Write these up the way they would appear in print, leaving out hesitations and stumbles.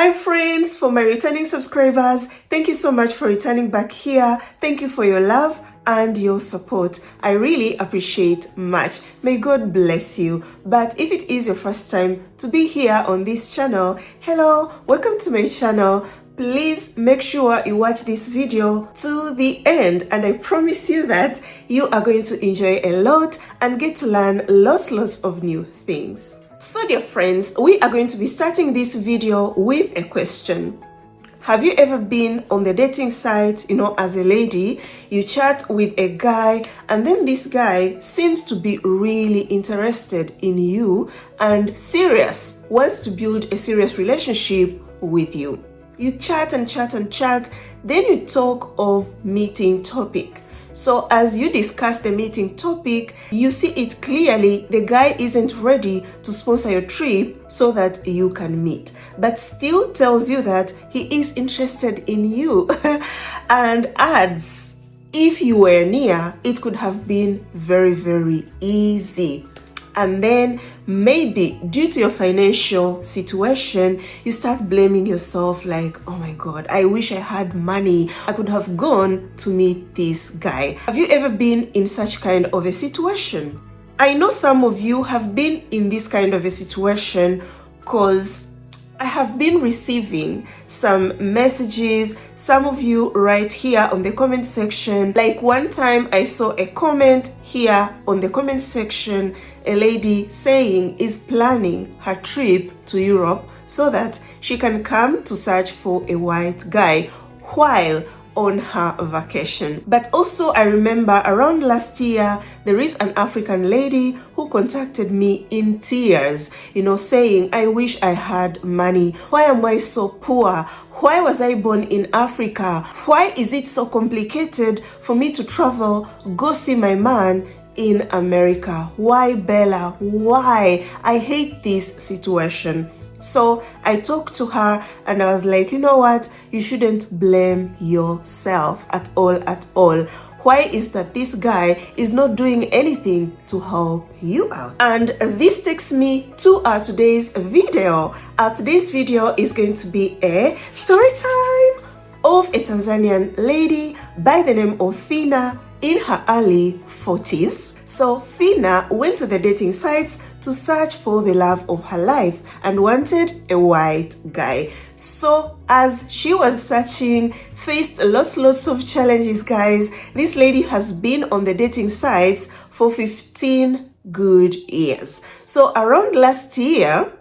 Hi friends, for my returning subscribers, thank you so much for returning back here. Thank you for your love and your support. I really appreciate much. May God bless you. But if it is your first time to be here on this channel, hello, welcome to my channel. Please make sure you watch this video to the end, and I promise you that you are going to enjoy a lot and get to learn lots of new things. So dear friends, we are going to be starting this video with a question. Have you ever been on the dating site, as a lady, you chat with a guy and then this guy seems to be really interested in you and serious, wants to build a serious relationship with you. You chat and chat and chat, then you talk of meeting topic. So as you discuss the meeting topic, you see it clearly the guy isn't ready to sponsor your trip so that you can meet, but still tells you that he is interested in you and adds, if you were near, it could have been very easy. And then maybe due to your financial situation, you start blaming yourself like, oh my God, I wish I had money. I could have gone to meet this guy. Have you ever been in such kind of a situation? I know some of you have been in this kind of a situation because I have been receiving some messages. Some of you write here on the comment section. Like one time I saw a comment here on the comment section, a lady saying is planning her trip to Europe so that she can come to search for a white guy while on her vacation. But also I remember around last year, there is an African lady who contacted me in tears, saying, I wish I had money. Why am I so poor? Why was I born in Africa? Why is it so complicated for me to travel, go see my man in America? Why, Bella? Why? I hate this situation. So I talked to her and I was like, you know what? You shouldn't blame yourself at all. Why is that this guy is not doing anything to help you out? And this takes me to our today's video. Our today's video is going to be a story time of a Tanzanian lady by the name of Fina in her early 40s. So Fina went to the dating sites to search for the love of her life and wanted a white guy. So as she was searching, faced lots of challenges, guys. This lady has been on the dating sites for 15 good years. So around last year,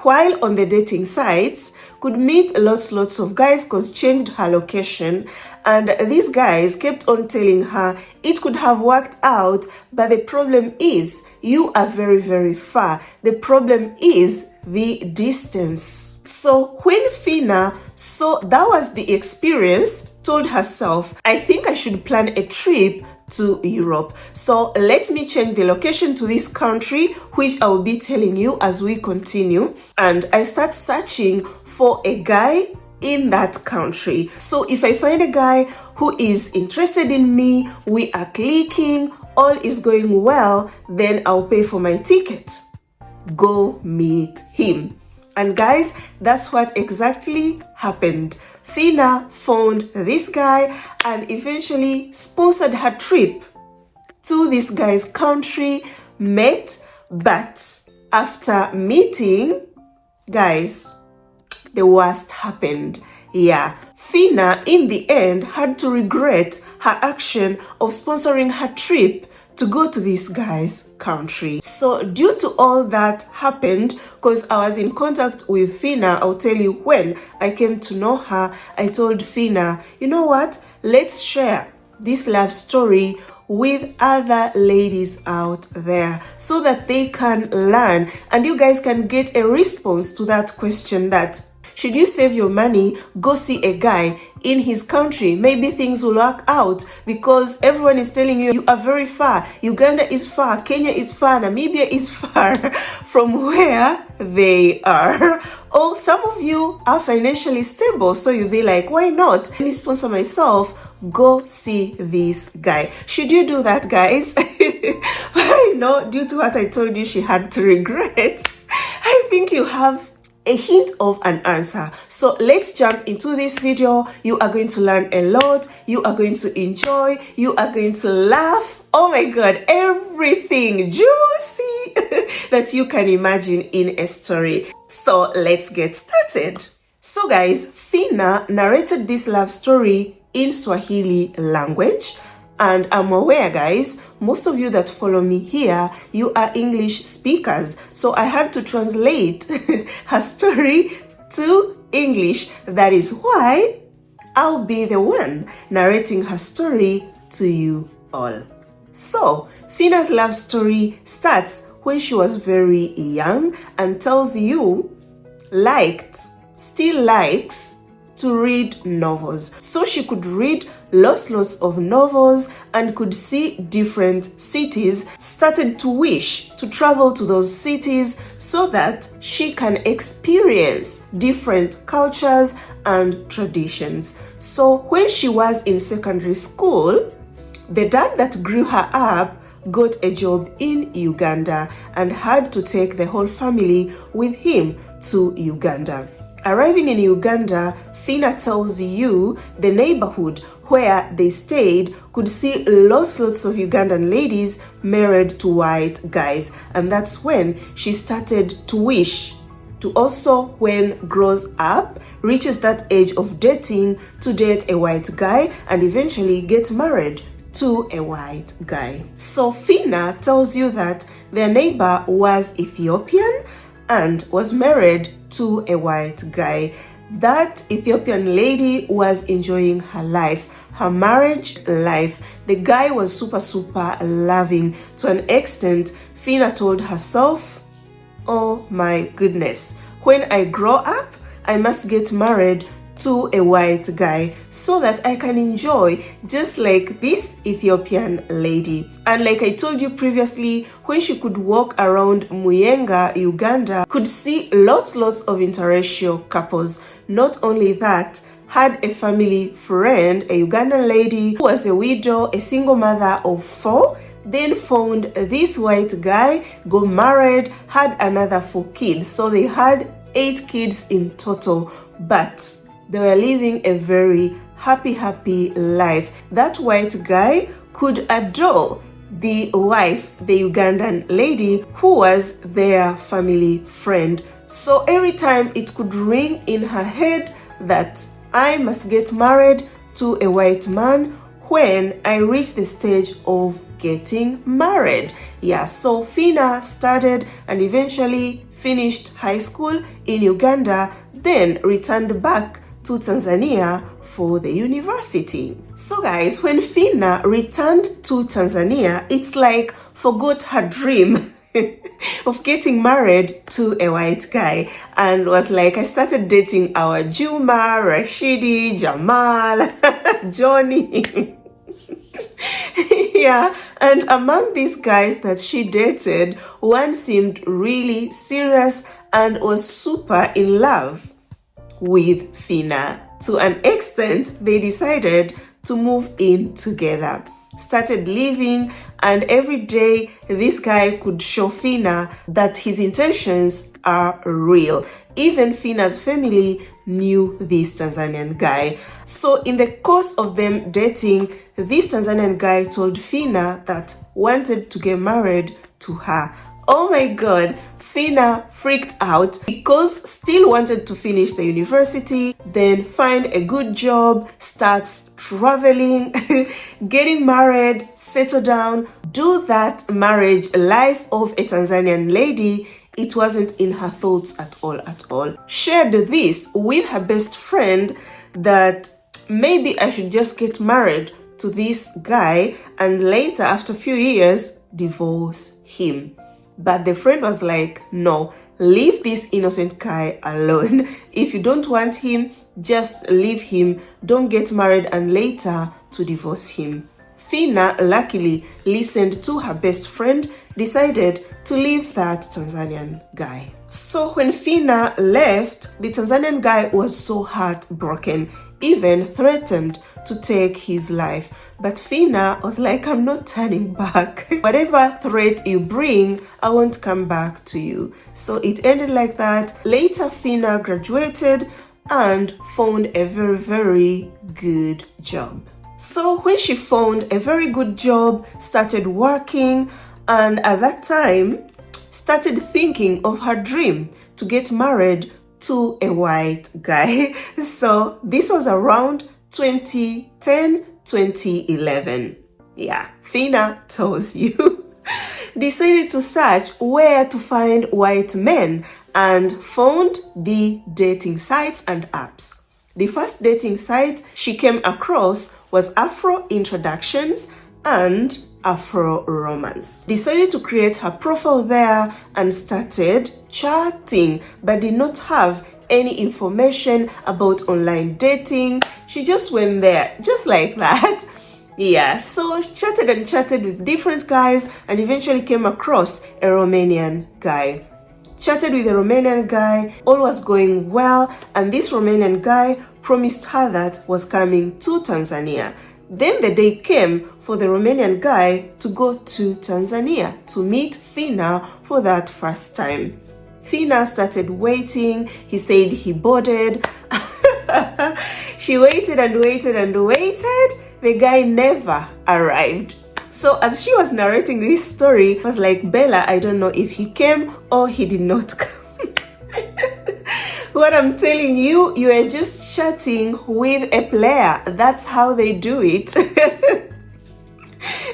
while on the dating sites, could meet lots of guys because changed her location, and these guys kept on telling her it could have worked out, but the problem is you are very far. The problem is the distance. So when Fina saw that was the experience, told herself, I think I should plan a trip to Europe. So let me change the location to this country, which I will be telling you as we continue. And I start searching for a guy in that country. So if I find a guy who is interested in me, we are clicking, all is going well, then I'll pay for my ticket. Go meet him. And guys, that's what exactly happened. Fina found this guy and eventually sponsored her trip to this guy's country, met, but after meeting, guys, the worst happened. Yeah, Fina in the end had to regret her action of sponsoring her trip to go to this guy's country. So due to all that happened, because I was in contact with Fina, I'll tell you when I came to know her, I told Fina, you know what? Let's share this love story with other ladies out there so that they can learn and you guys can get a response to that question that should you save your money, go see a guy in his country? Maybe things will work out because everyone is telling you you are very far. Uganda is far, Kenya is far, Namibia is far from where they are. Or some of you are financially stable, so you'll be like, why not? Let me sponsor myself, go see this guy. Should you do that, guys? I know due to what I told you she had to regret, I think you have a hint of an answer. So let's jump into this video. You are going to learn a lot. You are going to enjoy. You are going to laugh. Oh my God, everything juicy that you can imagine in a story. So let's get started. So guys, Fina narrated this love story in Swahili language. And I'm aware, guys, most of you that follow me here, you are English speakers. So I had to translate her story to English. That is why I'll be the one narrating her story to you all. So Fina's love story starts when she was very young and tells you still likes to read novels. So she could read lots of novels and could see different cities, started to wish to travel to those cities so that she can experience different cultures and traditions. So when she was in secondary school, the dad that grew her up got a job in Uganda and had to take the whole family with him to Uganda. Arriving in Uganda, Fina tells you the neighborhood where they stayed could see lots of Ugandan ladies married to white guys. And that's when she started to wish to also, when grows up, reaches that age of dating, to date a white guy and eventually get married to a white guy. So Fina tells you that their neighbor was Ethiopian and was married to a white guy. That Ethiopian lady was enjoying her life, her marriage life. The guy was super loving to an extent Fina told herself, oh my goodness, when I grow up, I must get married to a white guy so that I can enjoy just like this Ethiopian lady. And like I told you previously, when she could walk around Muyenga, Uganda, could see lots of interracial couples. Not only that, had a family friend, a Ugandan lady who was a widow, a single mother of 4, then found this white guy, got married, had another 4 kids. So they had 8 kids in total, but they were living a very happy life. That white guy could adore the wife, the Ugandan lady, who was their family friend. So every time it could ring in her head that I must get married to a white man when I reach the stage of getting married. Yeah, so Fina started and eventually finished high school in Uganda, then returned back to Tanzania for the university. So guys, when Fina returned to Tanzania, it's like forgot her dream of getting married to a white guy and was like, I started dating our Juma, Rashidi, Jamal, Johnny. Yeah, and among these guys that she dated, one seemed really serious and was super in love with Fina. To an extent, they decided to move in together, started living, and every day this guy could show Fina that his intentions are real. Even Fina's family knew this Tanzanian guy. So in the course of them dating, this Tanzanian guy told Fina that wanted to get married to her. Oh my God, Fina freaked out because still wanted to finish the university, then find a good job, starts traveling, getting married, settle down, do that marriage life of a Tanzanian lady. It wasn't in her thoughts at all. Shared this with her best friend that maybe I should just get married to this guy and later, after a few years, divorce him. But the friend was like, no, leave this innocent guy alone. If you don't want him, just leave him. Don't get married and later to divorce him. Fina luckily listened to her best friend, decided to leave that Tanzanian guy. So when Fina left, the Tanzanian guy was so heartbroken, even threatened to take his life. But Fina was like, I'm not turning back. Whatever threat you bring, I won't come back to you. So it ended like that. Later, Fina graduated and found a very, very good job. So when she found a very good job, started working, and at that time, started thinking of her dream to get married to a white guy. So this was around 2010, 2011. Yeah, Fina tells you. Decided to search where to find white men and found the dating sites and apps. The first dating site she came across was Afro Introductions and Afro Romance. Decided to create her profile there and started chatting, but did not have any information about online dating. She just went there, just like that. Yeah, so chatted and chatted with different guys and eventually came across a Romanian guy. Chatted with a Romanian guy, all was going well, and this Romanian guy promised her that was coming to Tanzania. Then the day came for the Romanian guy to go to Tanzania to meet Fina for that first time. Fina started waiting. He said he boarded. She waited and waited and waited. The guy never arrived. So as she was narrating this story, I was like, Bella, I don't know if he came or he did not come. What I'm telling you, you are just chatting with a player. That's how they do it.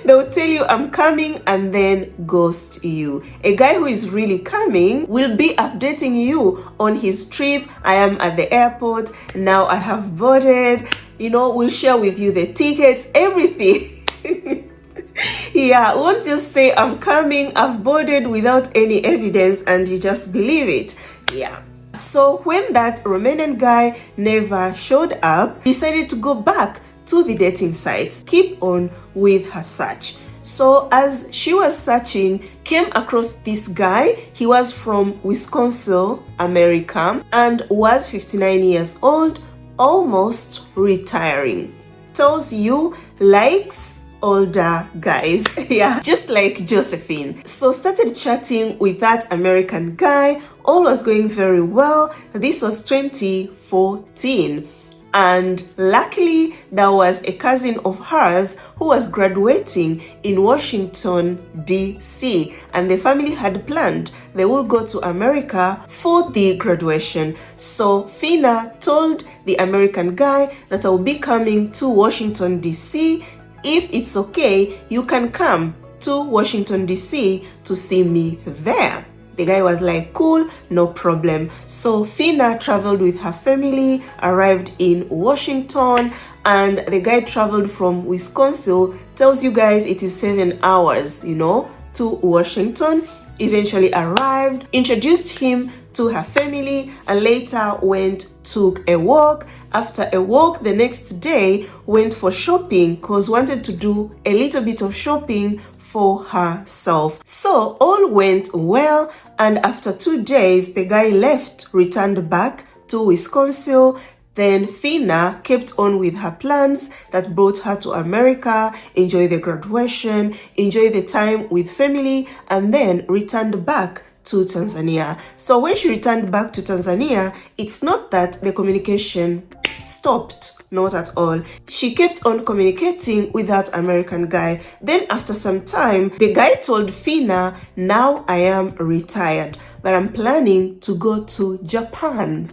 They'll tell you, I'm coming, and then ghost you. A guy who is really coming will be updating you on his trip. I am at the airport. Now I have boarded. We'll share with you the tickets, everything. Yeah, won't just say, I'm coming, I've boarded without any evidence, and you just believe it. Yeah. So when that Romanian guy never showed up, decided to go back to the dating sites, keep on with her search. So as she was searching, came across this guy. He was from Wisconsin, America, and was 59 years old, almost retiring. Tells you, likes older guys. Yeah, just like Josephine. So started chatting with that American guy. All was going very well. This was 2014. And luckily, there was a cousin of hers who was graduating in Washington, D.C. And the family had planned they will go to America for the graduation. So Fina told the American guy that I will be coming to Washington, D.C. If it's okay, you can come to Washington, D.C. to see me there. The guy was like, cool, no problem. So Fina traveled with her family, arrived in Washington, and the guy traveled from Wisconsin. Tells you guys it is 7 hours, to Washington. Eventually arrived, introduced him to her family, and later took a walk. After a walk, the next day, went for shopping because wanted to do a little bit of shopping for herself. So all went well, and after 2 days, the guy left, returned back to Wisconsin. Then Fina kept on with her plans that brought her to America, enjoy the graduation, enjoy the time with family, and then returned back to Tanzania. So when she returned back to Tanzania, it's not that the communication stopped. Not at all. She kept on communicating with that American guy. Then after some time, the guy told Fina, now I am retired, but I'm planning to go to Japan.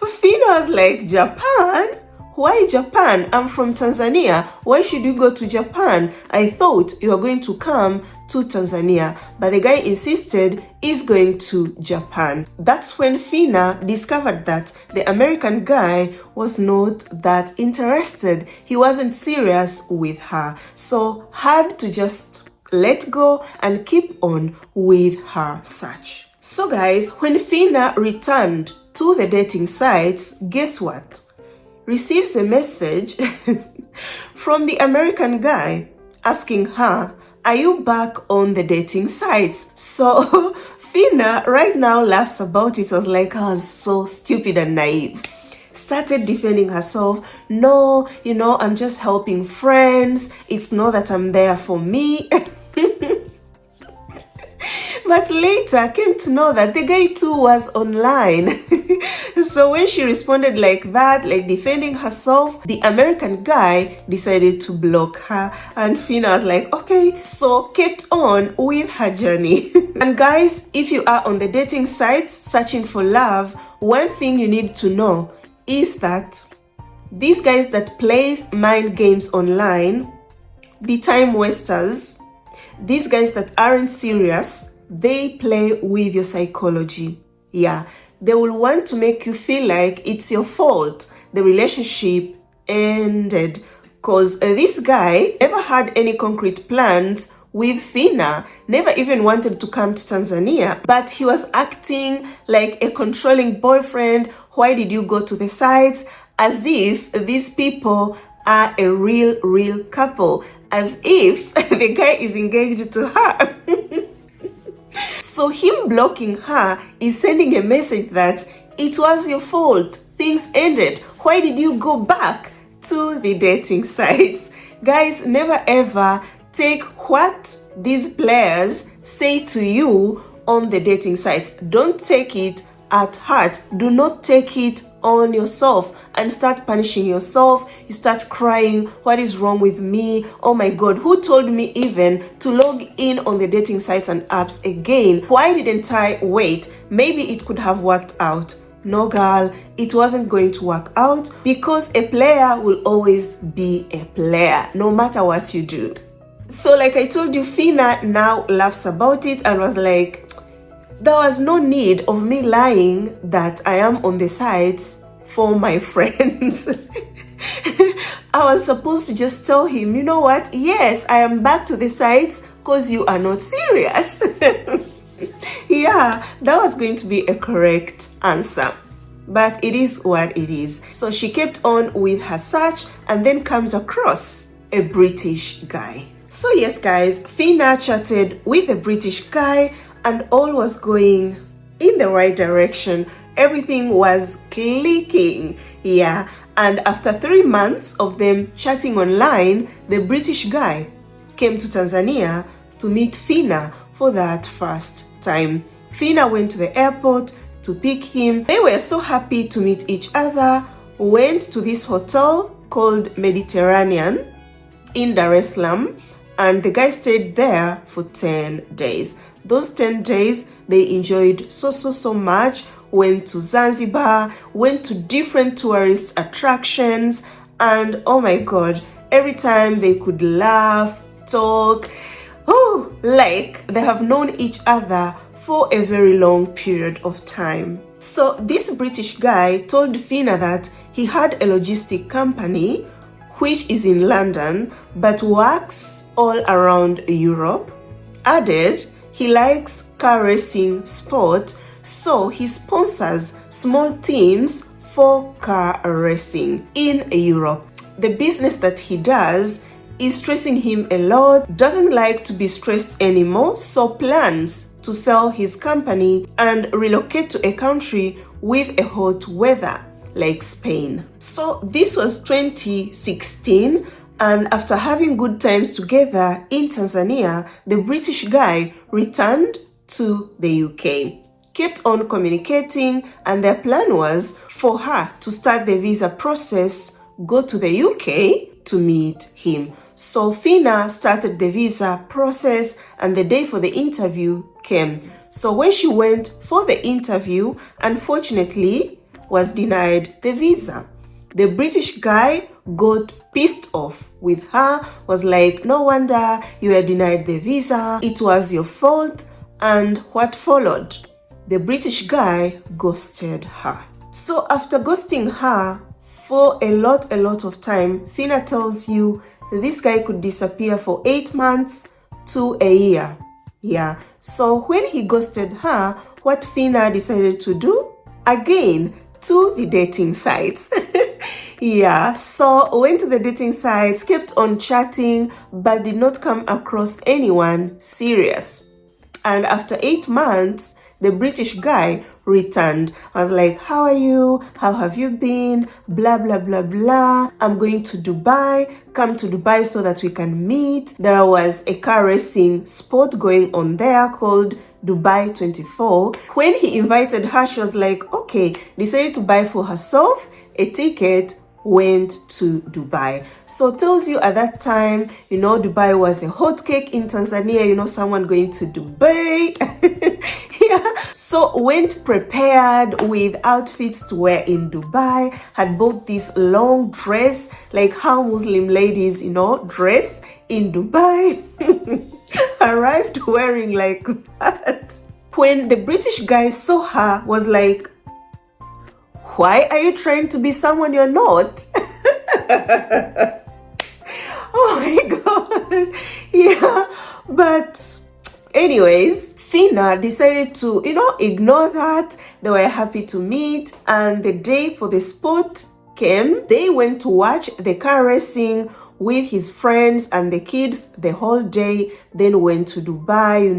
Fina was like, Japan? Why Japan? I'm from Tanzania. Why should you go to Japan? I thought you were going to come to Tanzania. But the guy insisted he's going to Japan. That's when Fina discovered that the American guy was not that interested. He wasn't serious with her. So had to just let go and keep on with her search. So guys, when Fina returned to the dating sites, guess what? Receives a message from the American guy asking her, are you back on the dating sites? So Fina right now laughs about it. Was like, oh, so stupid and naive. started defending herself. No, I'm just helping friends. It's not that I'm there for me. But later came to know that the guy too was online. So when she responded like that, like defending herself, the American guy decided to block her. And Fina was like, okay, so kept on with her journey. And guys, if you are on the dating sites searching for love, one thing you need to know is that these guys that plays mind games online, the time wasters, these guys that aren't serious, they play with your psychology. Yeah, they will want to make you feel like it's your fault the relationship ended, because this guy never had any concrete plans with Fina, never even wanted to come to Tanzania, but he was acting like a controlling boyfriend. Why did you go to the sites? As if these people are a real couple, as if the guy is engaged to her. So him blocking her is sending a message that it was your fault, things ended. Why did you go back to the dating sites? Guys, never ever take what these players say to you on the dating sites. Don't take it at heart. Do not take it on yourself and start punishing yourself. You start crying, what is wrong with me? Oh my God, who told me even to log in on the dating sites and apps again? Why didn't I wait? Maybe it could have worked out. No, girl, it wasn't going to work out, because a player will always be a player, no matter what you do. So like I told you, Fina now laughs about it and was like, there was no need of me lying that I am on the sites for my friends. I was supposed to just tell him, you know what? Yes, I am back to the sites because you are not serious. Yeah, that was going to be a correct answer. But it is what it is. So she kept on with her search and then comes across a British guy. So yes, guys, Fina chatted with a British guy and all was going in the right direction. Everything was clicking. Yeah. And after 3 months of them chatting online, the British guy came to Tanzania to meet Fina for that first time. Fina went to the airport to pick him. They were so happy to meet each other, went to this hotel called Mediterranean in Dar es Salaam, and the guy stayed there for 10 days. Those 10 days, they enjoyed so much, went to Zanzibar, went to different tourist attractions, and oh my God, every time they could laugh, talk, like they have known each other for a very long period of time. So this British guy told Fina that he had a logistic company which is in London but works all around Europe. Added, he likes car racing sport, so he sponsors small teams for car racing in Europe. The business that he does is stressing him a lot, doesn't like to be stressed anymore, so plans to sell his company and relocate to a country with a hot weather like Spain. So this was 2016, and after having good times together in Tanzania, the British guy returned to the UK. Kept on communicating, and their plan was for her to start the visa process, go to the UK to meet him. So Fina started the visa process, and the day for the interview came. So when she went for the interview, unfortunately was denied the visa. The British guy got pissed off with her, was like, no wonder you were denied the visa, it was your fault. And what followed? The British guy ghosted her. So after ghosting her for a lot of time, Fina tells you this guy could disappear for 8 months to a year. Yeah. So when he ghosted her, what Fina decided to do? Again, to the dating sites. Yeah, so went to the dating sites, kept on chatting, but did not come across anyone serious. And after 8 months, the British guy returned. I was like, how are you? How have you been? Blah, blah, blah, blah. I'm going to Dubai. Come to Dubai so that we can meet. There was a car racing sport going on there called Dubai 24. When he invited her, she was like, okay, decided to buy for herself a ticket, went to Dubai. So tells you at that time, Dubai was a hot cake in Tanzania, someone going to Dubai. Yeah. So went prepared with outfits to wear in Dubai, had bought this long dress, like how Muslim ladies, dress in Dubai. Arrived wearing like that. When the British guy saw her, was like, why are you trying to be someone you're not? Oh my God. Yeah. But anyways, Fina decided to, ignore that. They were happy to meet. And the day for the sport came. They went to watch the car racing with his friends and the kids the whole day. Then went to Dubai,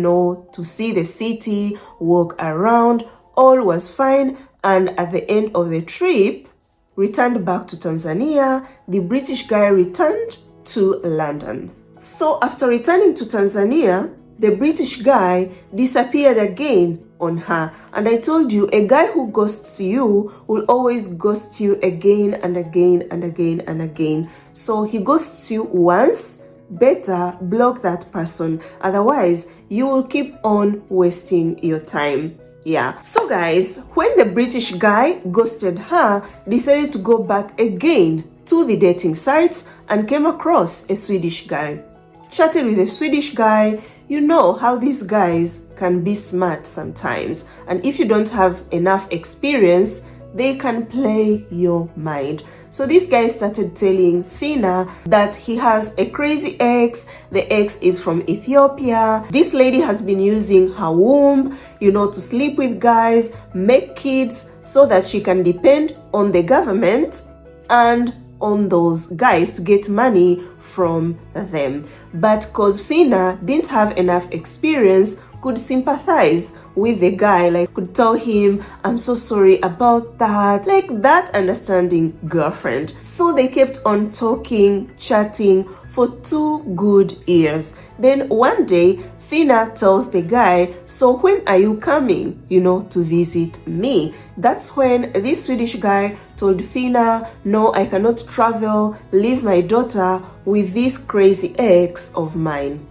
to see the city, walk around. All was fine. And at the end of the trip, returned back to Tanzania. The British guy returned to London. So after returning to Tanzania, the British guy disappeared again on her. And I told you, a guy who ghosts you will always ghost you again and again and again and again. So he ghosts you once, better block that person. Otherwise, you will keep on wasting your time. Yeah. So guys, when the British guy ghosted her, decided to go back again to the dating sites and came across a Swedish guy. Chatted with a Swedish guy. You know how these guys can be smart sometimes. And if you don't have enough experience, they can play your mind. So this guy started telling Fina that he has a crazy ex. The ex is from Ethiopia. This lady has been using her womb, to sleep with guys, make kids so that she can depend on the government and on those guys to get money from them. But because Fina didn't have enough experience, could sympathize with the guy, like could tell him, I'm so sorry about that, like that understanding girlfriend. So they kept on talking, chatting for 2 good years. Then one day, Fina tells the guy, so when are you coming, to visit me? That's when this Swedish guy told Fina, no, I cannot travel, leave my daughter with this crazy ex of mine.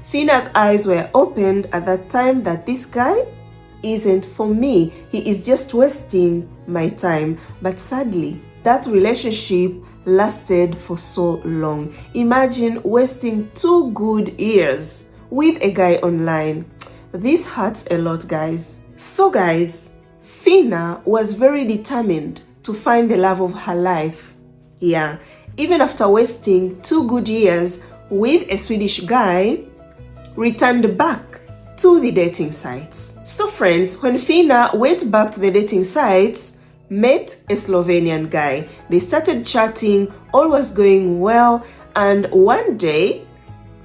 Fina's eyes were opened at that time that this guy isn't for me. He is just wasting my time. But sadly, that relationship lasted for so long. Imagine wasting 2 good years with a guy online. This hurts a lot, guys. So guys, Fina was very determined to find the love of her life. Yeah, even after wasting 2 good years with a Swedish guy, returned back to the dating sites. So friends, when Fina went back to the dating sites, met a Slovenian guy. They started chatting, all was going well, and one day,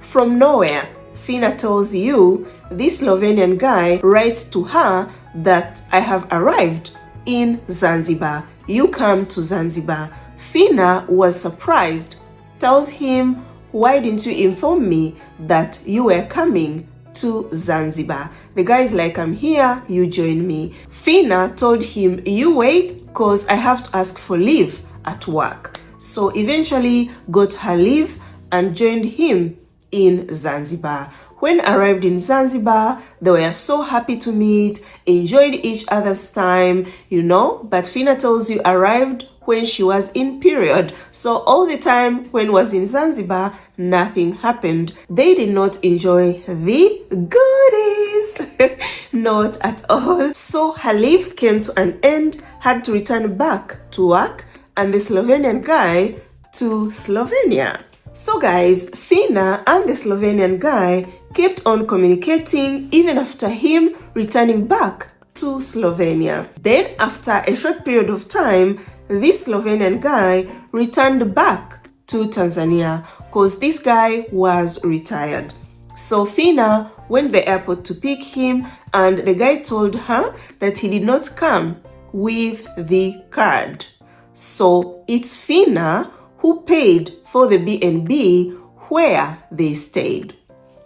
from nowhere, Fina tells you, this Slovenian guy writes to her that I have arrived in Zanzibar. You come to Zanzibar. Fina was surprised, tells him, why didn't you inform me that you were coming to Zanzibar? The guy's like, I'm here, you join me. Fina told him, you wait, because I have to ask for leave at work. So eventually got her leave and joined him in Zanzibar. When arrived in Zanzibar, they were so happy to meet, enjoyed each other's time, but Fina tells you arrived when she was in period. So all the time when was in Zanzibar, nothing happened. They did not enjoy the goodies. Not at all. So her leave came to an end, had to return back to work, and the Slovenian guy to Slovenia. So guys, Fina and the Slovenian guy kept on communicating even after him returning back to Slovenia. Then after a short period of time, this Slovenian guy returned back to Tanzania because this guy was retired. So Fina went to the airport to pick him, and the guy told her that he did not come with the card. So it's Fina who paid for the B&B where they stayed.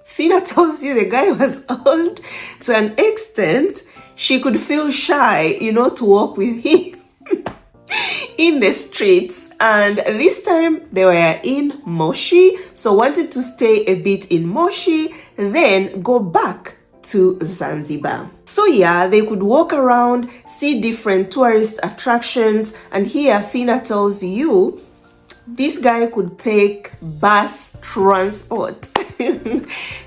Fina tells you the guy was old to an extent she could feel shy, to walk with him in the streets. And this time they were in Moshi, so wanted to stay a bit in Moshi, then go back to Zanzibar. So yeah, they could walk around, see different tourist attractions, and here Fina tells you this guy could take bus transport.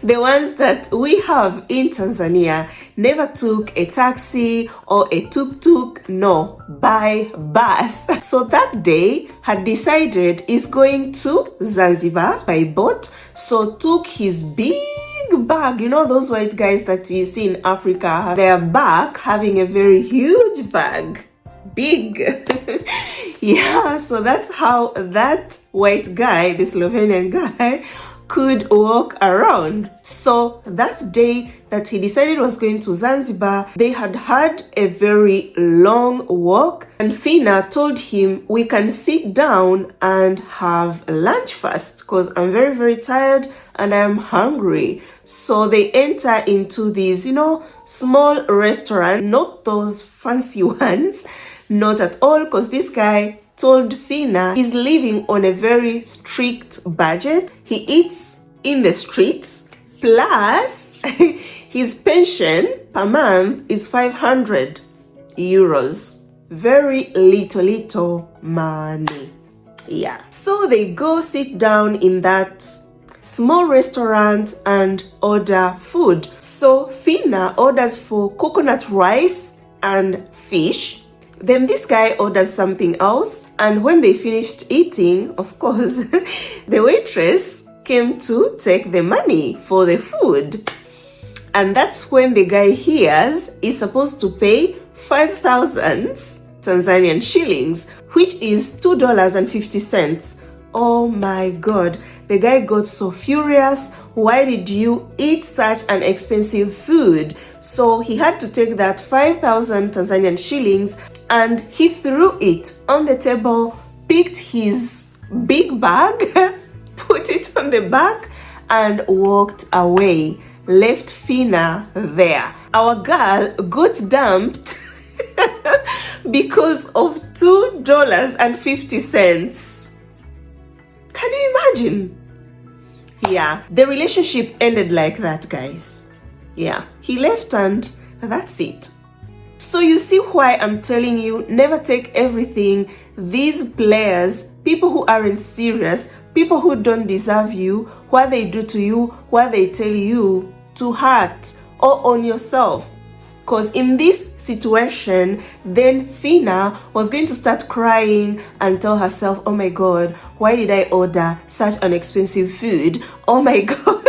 The ones that we have in Tanzania, never took a taxi or a tuk-tuk, no, by bus. So that day had decided he's going to Zanzibar by boat, so took his big bag. Those white guys that you see in Africa, they're back having a very huge bag. Big. Yeah, so that's how that white guy, the Slovenian guy, could walk around. So that day that he decided was going to Zanzibar, they had had a very long walk, and Fina told him, we can sit down and have lunch first because I'm very, very tired and I'm hungry. So they enter into these, small restaurant, not those fancy ones, not at all, because this guy told Fina he's living on a very strict budget. He eats in the streets, plus his pension per month is 500 euros. Very little money. Yeah. So they go sit down in that small restaurant and order food. So Fina orders for coconut rice and fish. Then this guy orders something else, and when they finished eating, of course, the waitress came to take the money for the food. And that's when the guy hears he's supposed to pay 5,000 Tanzanian shillings, which is $2.50. Oh my God, the guy got so furious. Why did you eat such an expensive food? So he had to take that 5,000 Tanzanian shillings and he threw it on the table, picked his big bag, put it on the back, and walked away. Left Fina there. Our girl got dumped because of $2.50. Can you imagine? Yeah, the relationship ended like that, guys. Yeah, he left and that's it. So you see why I'm telling you, never take everything these players, people who aren't serious, people who don't deserve you, what they do to you, what they tell you, to heart or on yourself. Because in this situation, then Fina was going to start crying and tell herself, oh my God, why did I order such an expensive food? Oh my God.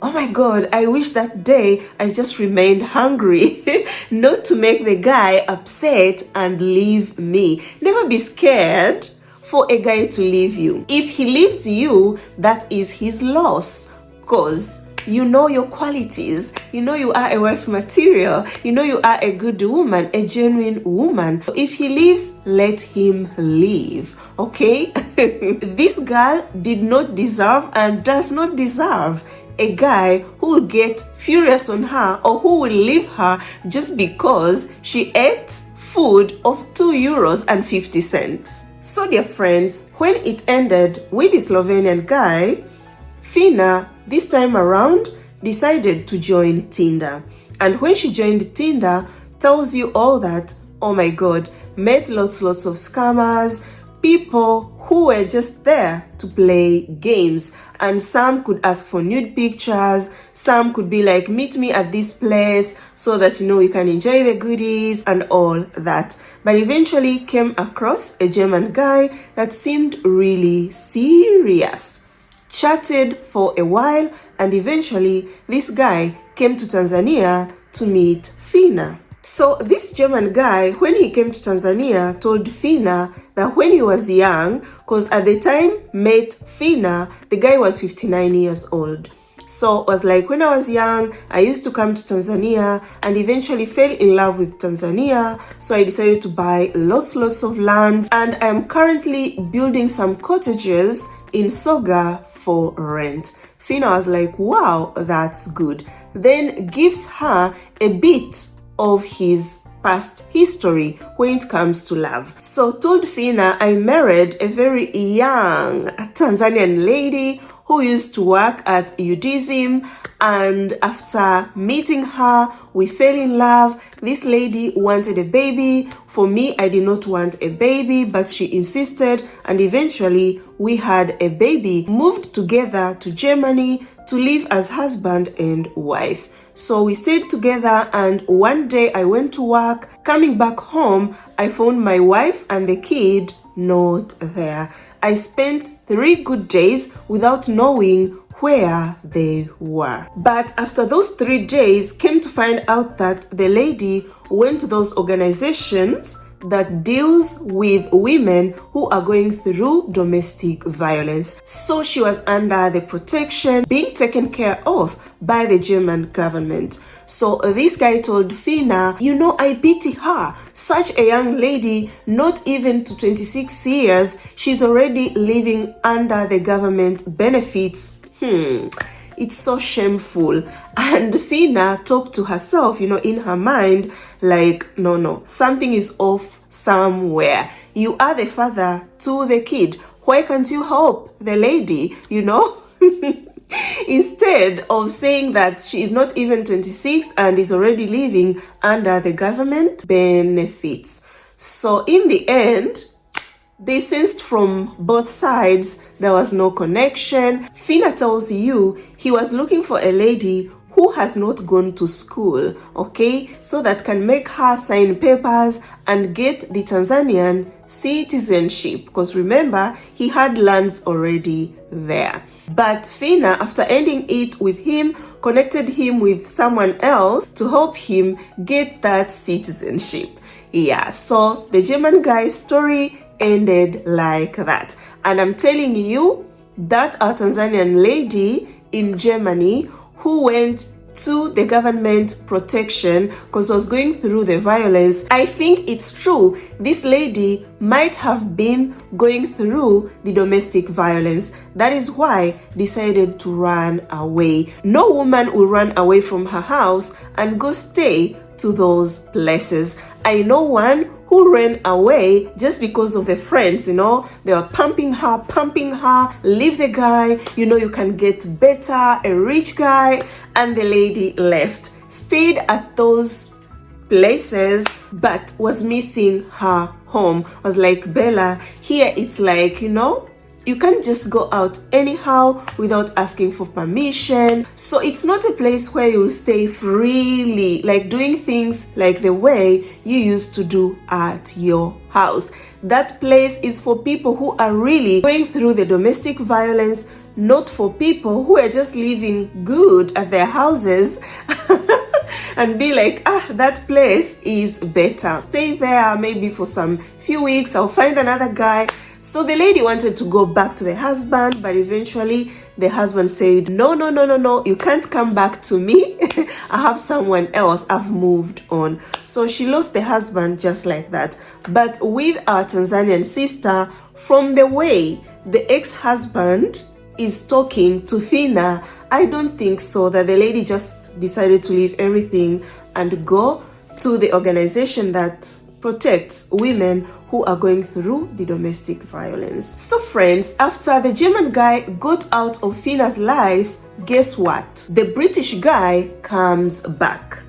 Oh my God, I wish that day I just remained hungry, not to make the guy upset and leave me. Never be scared for a guy to leave you. If he leaves you, that is his loss, because you know your qualities, you know you are a wife material, you know you are a good woman, a genuine woman. If he leaves, let him leave, okay? This girl did not deserve and does not deserve a guy who will get furious on her or who will leave her just because she ate food of €2.50. So dear friends, when it ended with the Slovenian guy, Fina this time around decided to join Tinder. And when she joined Tinder, tells you all that, oh my God, met lots of scammers, people who were just there to play games. And some could ask for nude pictures, some could be like, meet me at this place so that we can enjoy the goodies and all that. But eventually came across a German guy that seemed really serious. Chatted for a while, and eventually this guy came to Tanzania to meet Fina. So this German guy, when he came to Tanzania, told Fina that when he was young, because at the time met Fina, the guy was 59 years old. So it was like when I was young, I used to come to Tanzania and eventually fell in love with Tanzania. So I decided to buy lots of land, and I'm currently building some cottages in Soga for rent. Fina was like, wow, that's good. Then gives her a bit of his past history when it comes to love. So told Fina I married a very young Tanzanian lady who used to work at UDSM, and after meeting her, we fell in love. This lady wanted a baby. For me, I did not want a baby, but she insisted, and eventually we had a baby. Moved together to Germany to live as husband and wife. So we stayed together, and one day I went to work. Coming back home, I found my wife and the kid not there. I spent 3 good days without knowing where they were. But after those 3 days, came to find out that the lady went to those organizations that deals with women who are going through domestic violence. So she was under the protection, being taken care of by the German government. So this guy told Fina, you know, I pity her. Such a young lady, not even to 26 years, she's already living under the government benefits. It's so shameful. And Fina talked to herself, you know, in her mind, like, no, something is off somewhere. You are the father to the kid. Why can't you help the lady, you know? Instead of saying that she is not even 26 and is already living under the government benefits. So in the end, they sensed from both sides there was no connection. Fina tells you he was looking for a lady who has not gone to school, okay, so that can make her sign papers and get the Tanzanian citizenship, because remember, he had lands already there. But Fina, after ending it with him, connected him with someone else to help him get that citizenship. Yeah, so the German guy's story ended like that. And I'm telling you that our Tanzanian lady in Germany who went to the government protection because was going through the violence, I think it's true. This lady might have been going through the domestic violence. That is why decided to run away. No woman will run away from her house and go stay to those places. I know one who ran away just because of the friends, you know, they were pumping her, leave the guy, you know, you can get better, a rich guy, and the lady left, stayed at those places, but was missing her home. Was like, Bella, here it's like, you know, you can't just go out anyhow without asking for permission. So it's not a place where you'll stay freely, like doing things like the way you used to do at your house. That place is for people who are really going through the domestic violence, not for people who are just living good at their houses and be like, that place is better. Stay there maybe for some few weeks, I'll find another guy. So the lady wanted to go back to the husband, but eventually the husband said, no, you can't come back to me. I have someone else, I've moved on. So she lost the husband just like that. But with our Tanzanian sister, from the way the ex-husband is talking to Fina, I don't think so that the lady just decided to leave everything and go to the organization that protects women who are going through the domestic violence. So friends, after the German guy got out of Fina's life, guess what? The British guy comes back.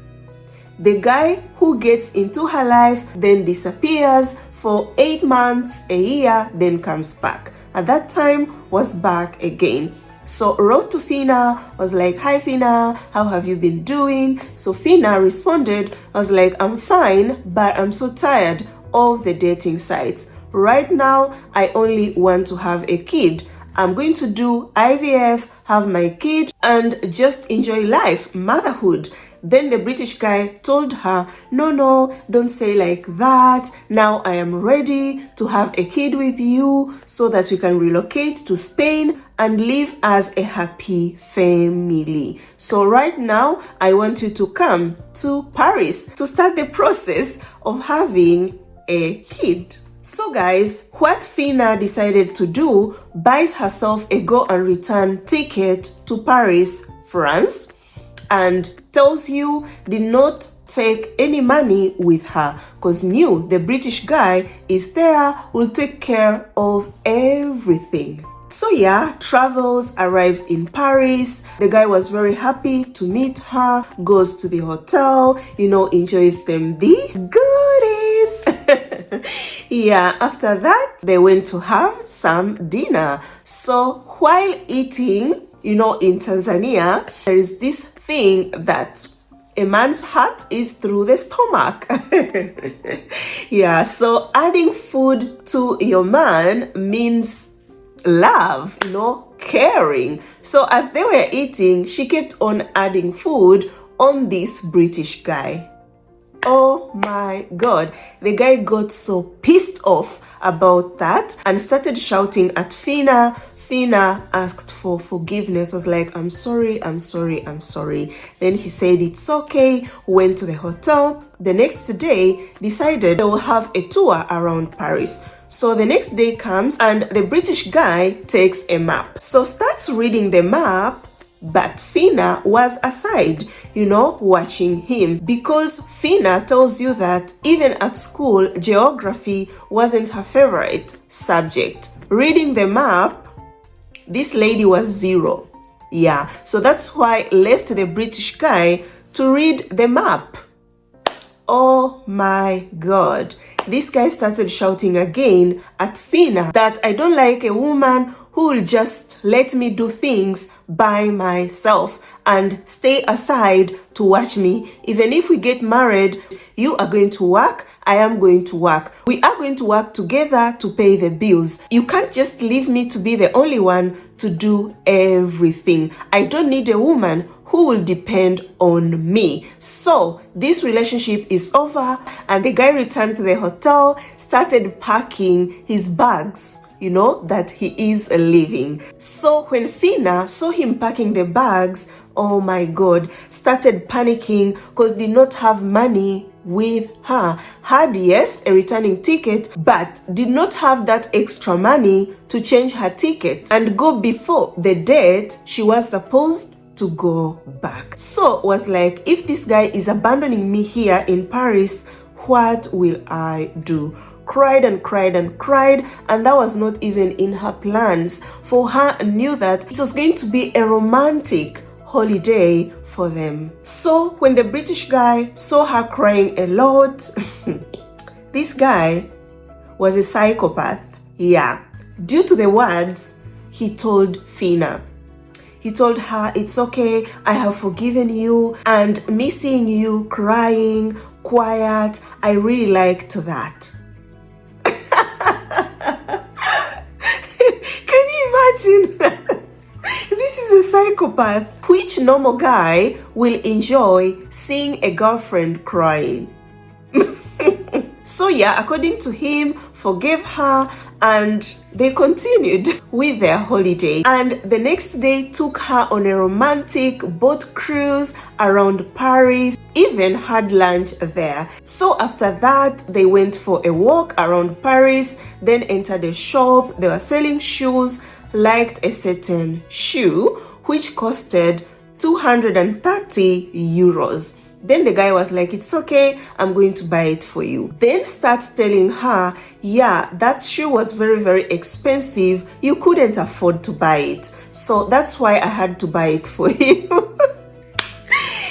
The guy who gets into her life then disappears for 8 months, a year, then comes back. At that time, was back again. So wrote to Fina, was like, hi Fina, how have you been doing? So Fina responded, was like, I'm fine, but I'm so tired of the dating sites. Right now, I only want to have a kid. I'm going to do IVF, have my kid, and just enjoy life, motherhood. Then the British guy told her, no, don't say like that. Now I am ready to have a kid with you so that we can relocate to Spain and live as a happy family. So right now, I want you to come to Paris to start the process of having a kid. So guys, what Fina decided to do, buys herself a go and return ticket to Paris, France, and tells you did not take any money with her because knew the British guy is there, will take care of everything. So yeah, travels, arrives in Paris. The guy was very happy to meet her, goes to the hotel, enjoys them the goodies. Yeah, after that, they went to have some dinner. So while eating, in Tanzania, there is this thing that a man's heart is through the stomach. Yeah, so adding food to your man means love, caring. So as they were eating, she kept on adding food on this British guy. Oh my God. The guy got so pissed off about that and started shouting at Fina. Fina asked for forgiveness, was like, I'm sorry. Then he said it's okay, went to the hotel. The next day, decided they will have a tour around Paris. So the next day comes and the British guy takes a map. So starts reading the map, but Fina was aside, watching him, because Fina tells you that even at school, geography wasn't her favorite subject. Reading the map, this lady was 0. Yeah, so that's why left the British guy to read the map. Oh my God. This guy started shouting again at Fina that I don't like a woman who will just let me do things by myself and stay aside to watch me. Even if we get married, you are going to work, I am going to work. We are going to work together to pay the bills. You can't just leave me to be the only one to do everything. I don't need a woman who will depend on me. So this relationship is over, and the guy returned to the hotel, started packing his bags, that he is leaving. So when Fina saw him packing the bags, oh my God, started panicking because did not have money with her. Had, yes, a returning ticket, but did not have that extra money to change her ticket and go before the date she was supposed to go back. So was like, if this guy is abandoning me here in Paris, what will I do? Cried and cried and cried, and that was not even in her plans. For her knew that it was going to be a romantic holiday for them. So when the British guy saw her crying a lot, this guy was a psychopath. Yeah, due to the words he told Fina. He told her, it's okay, I have forgiven you, and me seeing you crying, quiet, I really liked that. Can you imagine? This is a psychopath. Which normal guy will enjoy seeing a girlfriend crying? So yeah, according to him, forgave her, and they continued with their holiday. And the next day took her on a romantic boat cruise around Paris, even had lunch there. So after that, they went for a walk around Paris, then entered a shop. They were selling shoes, liked a certain shoe, which costed 230 euros. Then the guy was like, it's okay, I'm going to buy it for you. Then starts telling her, yeah, that shoe was very, very expensive. You couldn't afford to buy it. So that's why I had to buy it for you.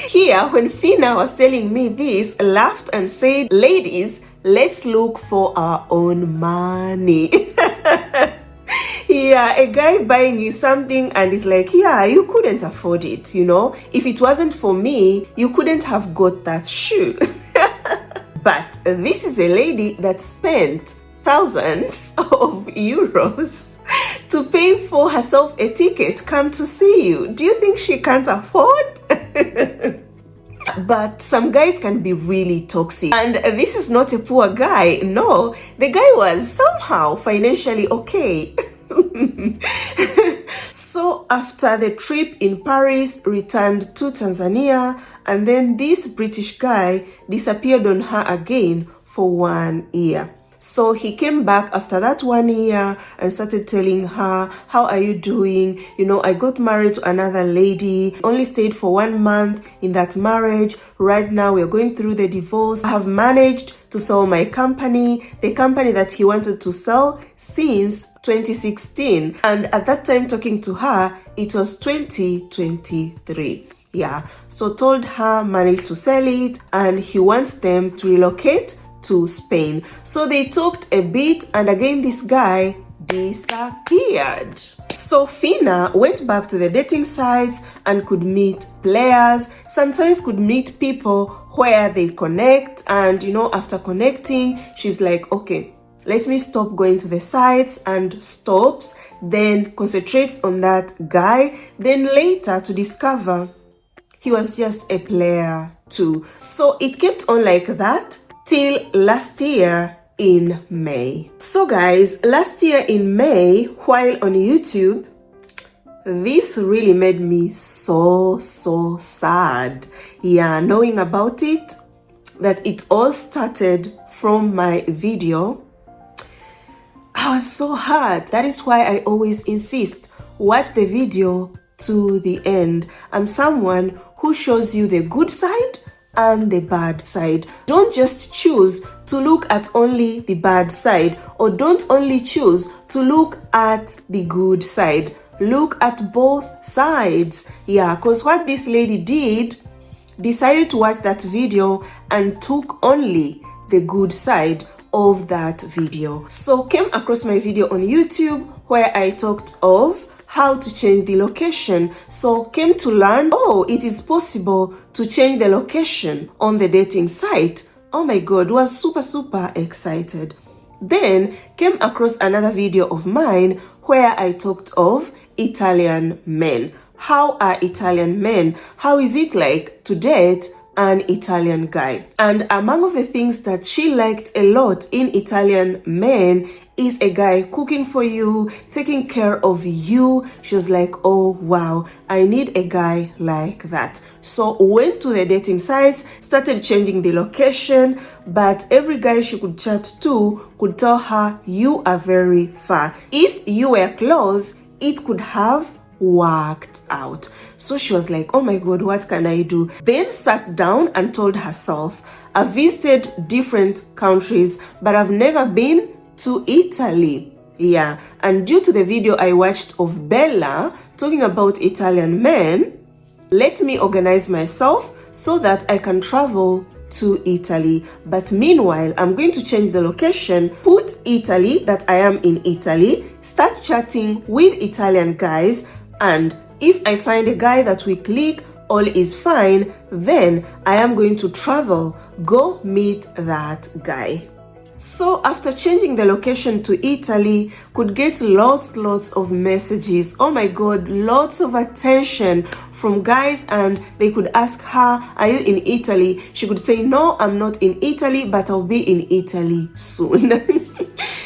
Here, when Fina was telling me this, laughed and said, ladies, let's look for our own money. Yeah, a guy buying you something and is like, yeah, you couldn't afford it, If it wasn't for me, you couldn't have got that shoe. But this is a lady that spent thousands of euros to pay for herself a ticket, come to see you. Do you think she can't afford? But some guys can be really toxic. And this is not a poor guy. No, the guy was somehow financially okay. So after the trip in Paris, returned to Tanzania, and then this British guy disappeared on her again for 1 year. So he came back after that 1 year and started telling her, how are you doing? You know, I got married to another lady, only stayed for 1 month in that marriage. Right now we're going through the divorce. I have managed to sell my company, the company that he wanted to sell since 2016. And at that time talking to her, it was 2023. Yeah, so told her, managed to sell it, and he wants them to relocate to Spain. So they talked a bit, and again this guy disappeared. So Fina went back to the dating sites and could meet players, sometimes could meet people where they connect, and you know, after connecting, she's like, okay, let me stop going to the sites, and stops, then concentrates on that guy, then later to discover he was just a player too. So it kept on like that till last year in May. So guys, last year in May, while on YouTube, this really made me so sad. Yeah, knowing about it, that it all started from my video. I was so hurt. That is why I always insist, watch the video to the end. I'm someone who shows you the good side and the bad side. Don't just choose to look at only the bad side, or don't only choose to look at the good side. Look at both sides. Yeah, because what this lady did, decided to watch that video and took only the good side of that video. So came across my video on YouTube where I talked of how to change the location. So came to learn, oh, it is possible to change the location on the dating site. Oh my God, was super excited. Then came across another video of mine where I talked of Italian men. How are Italian men? How is it like to date an Italian guy? And among of the things that she liked a lot in Italian men is a guy cooking for you, taking care of you. She was like, oh wow, I need a guy like that. So went to the dating sites, started changing the location, but every guy she could chat to could tell her, you are very far. If you were close, it could have worked out. So she was like, oh my God, what can I do? Then sat down and told herself, I've visited different countries, but I've never been to Italy. Yeah, and due to the video I watched of Bella talking about Italian men, let me organize myself so that I can travel to Italy. But meanwhile, I'm going to change the location, put Italy, that I am in Italy, start chatting with Italian guys, and if I find a guy that we click, all is fine, then I am going to travel, go meet that guy. So after changing the location to Italy, could get lots of messages. Oh my God, lots of attention from guys, and they could ask her, are you in Italy? She could say, no, I'm not in Italy, but I'll be in Italy soon.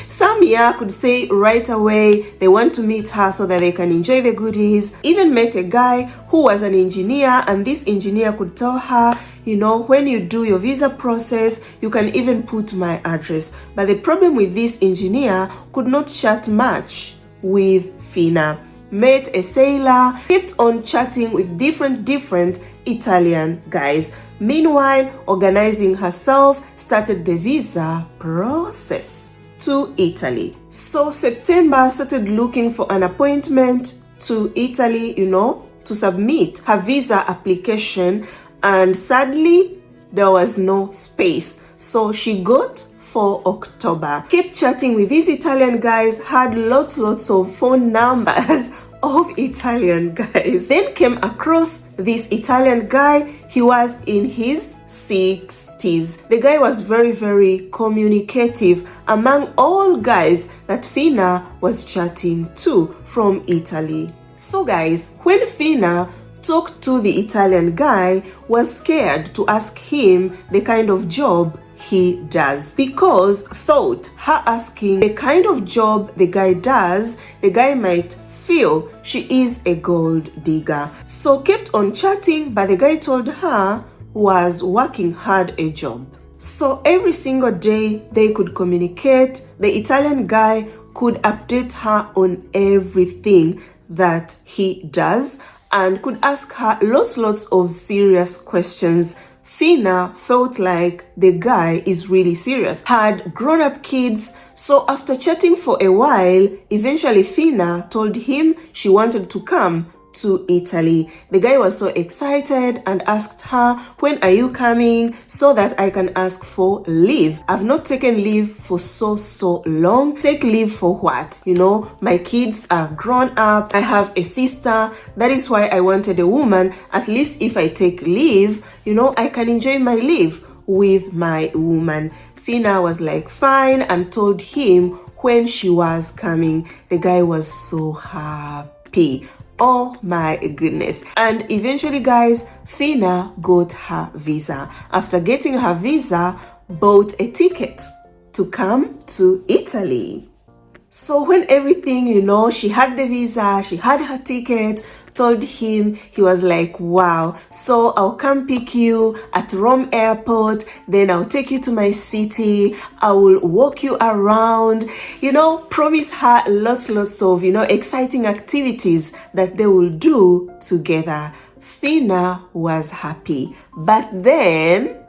Some could say right away they want to meet her so that they can enjoy the goodies. Even met a guy who was an engineer, and this engineer could tell her, you know, when you do your visa process, you can even put my address. But the problem with this engineer, could not chat much with Fina. Met a sailor, kept on chatting with different Italian guys. Meanwhile, organizing herself, started the visa process to Italy. So September, started looking for an appointment to Italy, you know, to submit her visa application. And sadly, there was no space. So she got for October. Kept chatting with these Italian guys, had lots of phone numbers of Italian guys. Then came across this Italian guy. He was in his 60s. The guy was very communicative among all guys that Fina was chatting to from Italy. So guys, when Fina talked to the Italian guy was scared to ask him the kind of job he does, because thought her asking the kind of job the guy does, the guy might feel she is a gold digger. So kept on chatting, but the guy told her was working hard a job. So every single day they could communicate. The Italian guy could update her on everything that he does and could ask her lots of serious questions. Fina felt like the guy is really serious, had grown-up kids. So after chatting for a while, eventually Fina told him she wanted to come to Italy. The guy was so excited and asked her, when are you coming, so that I can ask for leave. I've not taken leave for so long. Take leave for what? You know, my kids are grown up. I have a sister. That is why I wanted a woman. At least if I take leave, you know, I can enjoy my leave with my woman. Fina was like, fine, and told him when she was coming. The guy was so happy. Oh my goodness. And eventually, guys, Fina got her visa. After getting her visa, bought a ticket to come to Italy. So when everything, you know, she had the visa, she had her ticket, told him, he was like, wow, so I'll come pick you at Rome airport, then I'll take you to my city, I will walk you around, you know, promise her lots of, you know, exciting activities that they will do together. Fina was happy, but then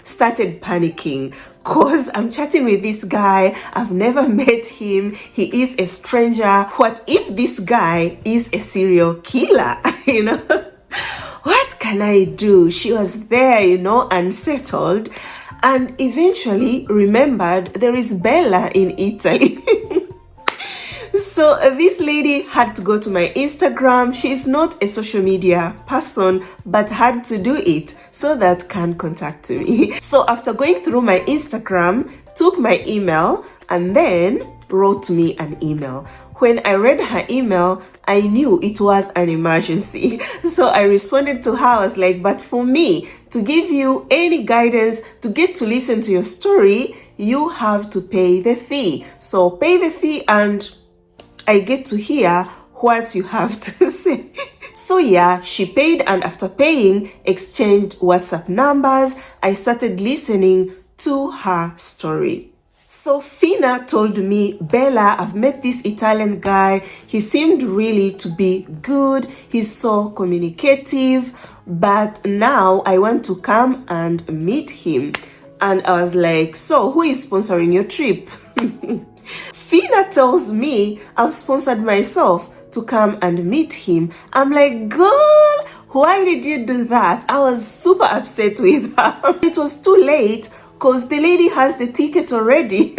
started panicking, because I'm chatting with this guy, I've never met him, he is a stranger. What if this guy is a serial killer? You know, what can I do? She was there, you know, unsettled, and eventually remembered there is Bella in Italy. So this lady had to go to my Instagram. She's not a social media person, but had to do it so that can contact me. So after going through my Instagram, took my email and then wrote me an email. When I read her email, I knew it was an emergency. So I responded to her. I was like, but for me to give you any guidance, to get to listen to your story, you have to pay the fee. So pay the fee and I get to hear what you have to say. So yeah, she paid, and after paying, exchanged WhatsApp numbers. I started listening to her story. So Fina told me, Bella, I've met this Italian guy. He seemed really to be good. He's so communicative, but now I want to come and meet him. And I was like, so who is sponsoring your trip? Fina tells me I've sponsored myself to come and meet him. I'm like, girl, why did you do that? I was super upset with her. It was too late because the lady has the ticket already.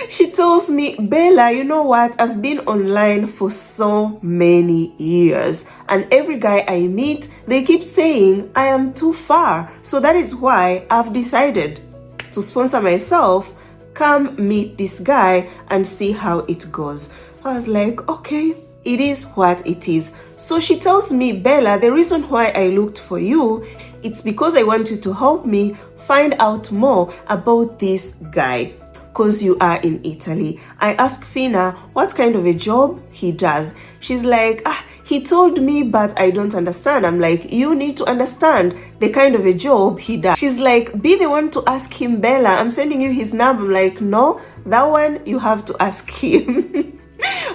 She tells me, Bella, you know what? I've been online for so many years, and every guy I meet, they keep saying I am too far. So that is why I've decided to sponsor myself. Come meet this guy and see how it goes. I was like, okay, it is what it is. So she tells me, Bella, the reason why I looked for you, it's because I want you to help me find out more about this guy, because you are in Italy. I asked Fina what kind of a job he does. She's like, he told me, but I don't understand. I'm like, you need to understand the kind of a job he does. She's like, be the one to ask him, Bella. I'm sending you his number. I'm like, no, that one you have to ask him.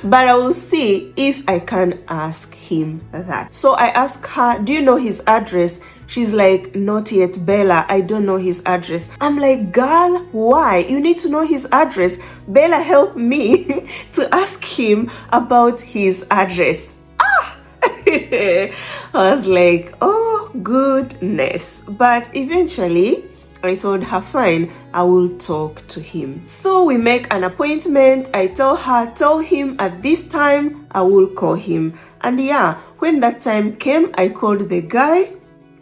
But I will see if I can ask him that. So I asked her, do you know his address? She's like, not yet, Bella, I don't know his address. I'm like, girl, why? You need to know his address. Bella, help me to ask him about his address. I was like, oh goodness. But eventually I told her, fine, I will talk to him. So we make an appointment. I tell her, tell him at this time I will call him. And yeah, when that time came, I called the guy.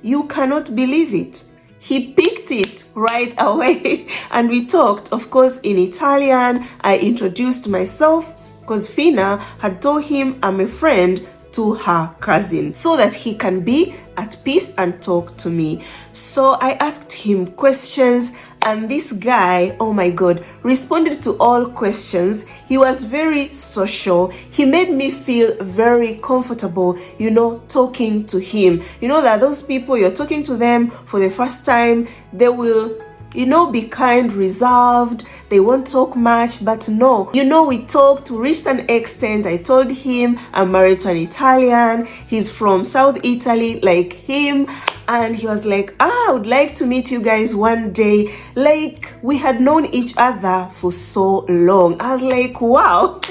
You cannot believe it. He picked it right away. And we talked, of course, in Italian. I introduced myself because Fina had told him I'm a friend to her cousin so that he can be at peace and talk to me. So I asked him questions, and this guy, oh my god, responded to all questions. He was very social. He made me feel very comfortable, you know, talking to him. You know that those people, you're talking to them for the first time, they will, you know, be kind, reserved, they won't talk much. But no, you know, we talked to reach an extent. I told him I'm married to an Italian, he's from South Italy like him, and he was like, I would like to meet you guys one day. Like, we had known each other for so long. I was like, wow.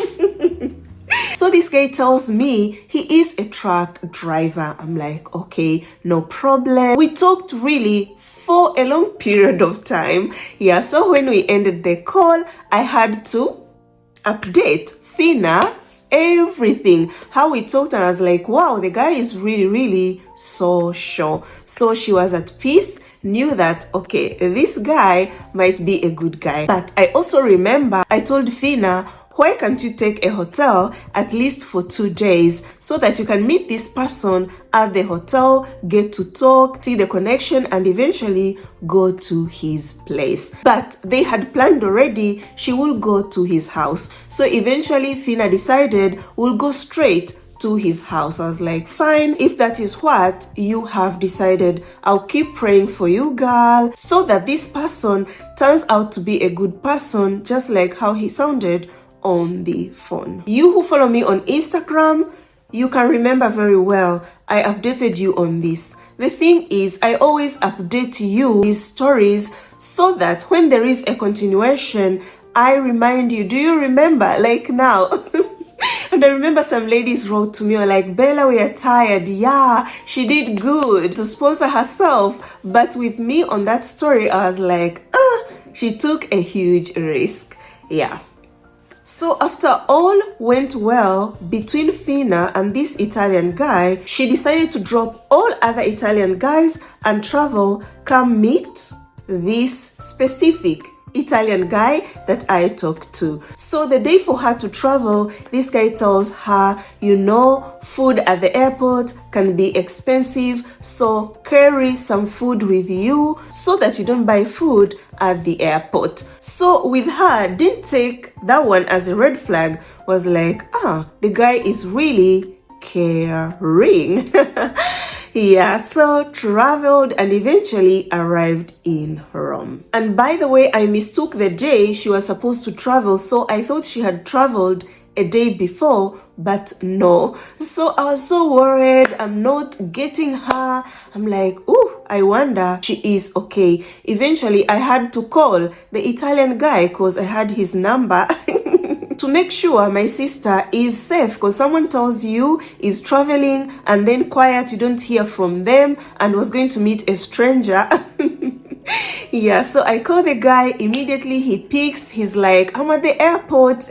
So this guy tells me he is a truck driver. I'm like, okay, no problem. We talked really for a long period of time. Yeah, so when we ended the call, I had to update Fina everything, how we talked, and I was like, wow, the guy is really social. So she was at peace, knew that, okay, this guy might be a good guy. But I also remember I told Fina, why can't you take a hotel at least for 2 days so that you can meet this person at the hotel, get to talk, see the connection, and eventually go to his place. But they had planned already she will go to his house. So eventually Fina decided we'll go straight to his house. I was like, fine, if that is what you have decided, I'll keep praying for you, girl, so that this person turns out to be a good person, just like how he sounded on the phone. You who follow me on Instagram, you can remember very well I updated you on this. The thing is, I always update you these stories so that when there is a continuation, I remind you. Do you remember? Like now. And I remember some ladies wrote to me, were like, Bella, we are tired. Yeah, she did good to sponsor herself. But with me on that story, I was like, she took a huge risk. Yeah. So after all went well between Fina and this Italian guy, she decided to drop all other Italian guys and travel, come meet this specific Italian guy that I talked to. So the day for her to travel, this guy tells her, you know, food at the airport can be expensive, so carry some food with you so that you don't buy food at the airport. So with her, didn't take that one as a red flag, was like, the guy is really caring. Yeah, so traveled and eventually arrived in Rome. And by the way, I mistook the day she was supposed to travel, so I thought she had traveled a day before, but no. So I was so worried, I'm not getting her. I'm like, I wonder she is okay. Eventually, I had to call the Italian guy because I had his number. To make sure my sister is safe, because someone tells you is traveling and then quiet, you don't hear from them, and was going to meet a stranger. Yeah, so I call the guy. Immediately he picks. He's like, I'm at the airport.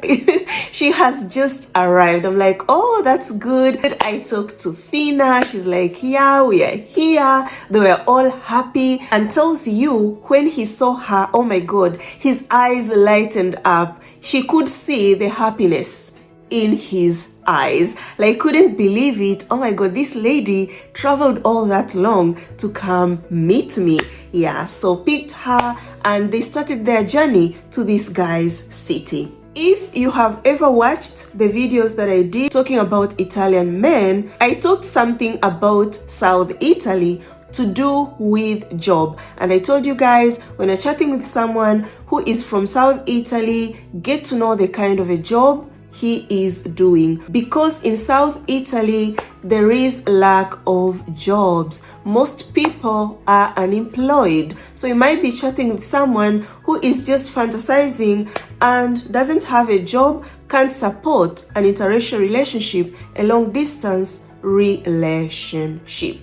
She has just arrived. I'm like, oh, that's good. I talked to Fina. She's like, yeah, we are here. They were all happy, and tells you when he saw her, oh my god, his eyes lightened up. She could see the happiness in his eyes. Like, couldn't believe it. Oh my god, this lady traveled all that long to come meet me. Yeah, so picked her and they started their journey to this guy's city. If you have ever watched the videos that I did talking about Italian men, I talked something about South Italy to do with job, and I told you guys, when you're chatting with someone who is from South Italy, get to know the kind of a job he is doing, because in South Italy there is lack of jobs. Most people are unemployed, so you might be chatting with someone who is just fantasizing and doesn't have a job, can't support an interracial relationship, a long distance relationship.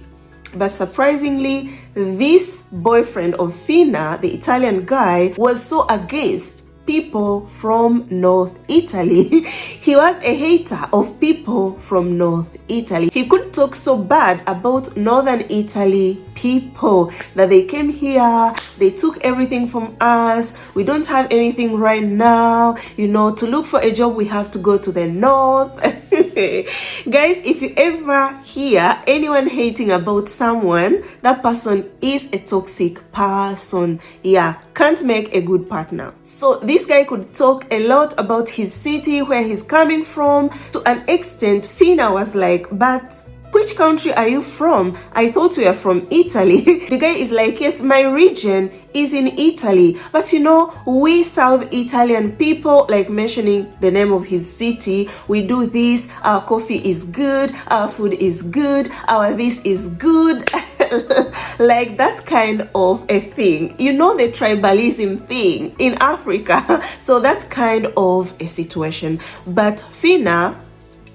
But surprisingly, this boyfriend of Fina, the Italian guy, was so against people from North Italy. He was a hater of people from North Italy. He could talk so bad about Northern Italy people that they came here, they took everything from us, we don't have anything right now, you know, to look for a job we have to go to the north. Guys, if you ever hear anyone hating about someone, that person is a toxic person. Yeah, can't make a good partner. So this guy could talk a lot about his city, where he's coming from. To an extent, Fina was like, but which country are you from? I thought you were from Italy. The guy is like, yes, my region is in Italy. But you know, we South Italian people, like mentioning the name of his city, we do this, our coffee is good, our food is good, our this is good. Like that kind of a thing. You know, the tribalism thing in Africa. So that kind of a situation. But Fina